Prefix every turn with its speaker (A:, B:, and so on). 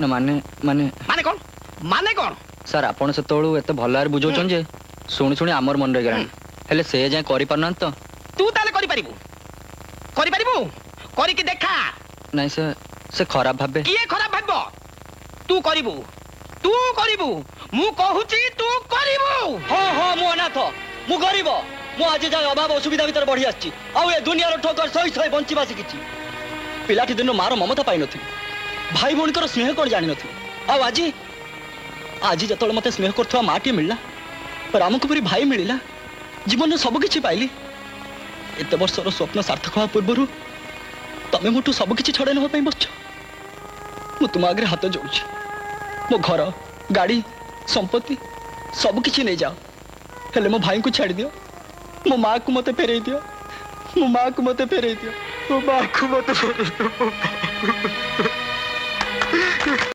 A: ना माने माने
B: माने कौन माने कौन
A: सर आपण सेतळू एते भलार बुझौछन जे सुनी सुनी आमर मन रे गलानी हेले से जाय करि परनन तो
B: तू ताले करि परिबू करि कि देखा
A: नहीं से खराब भाबे
B: किए खराब भाबो तू करिबू मु कहूची तू करिबू
A: हो हो मु अनाथ मु गरीब मु आज जाय अभाव असुविधा भीतर बढ़ी आछि आउ ए दुनिया रो ठोकर सही सही बंचिबा सिकिछि पिलाटी दिन मार ममता पाई नथि भाई भौणीकर स्नेह कोन जानि नथि आउ आज जतल मते स्नेह करथवा माटी मिलला रामकुपुरी भाई मिलिला जीवन में सब किछि पाइली एते वर्षर स्वप्न सार्थक होवा पूर्व तमे मोटू सब किछि छड़े नहो पई बच्च मु तुम आगे हाथ जोड़ुछि मो घर गाड़ी संपत्ति सब किछि नै जाओ हेले मो भाई को छाड़ दियो मो मां को मते फेरै दियो मो मां को मते फेरै दियो मो मां को मते फेरै दियो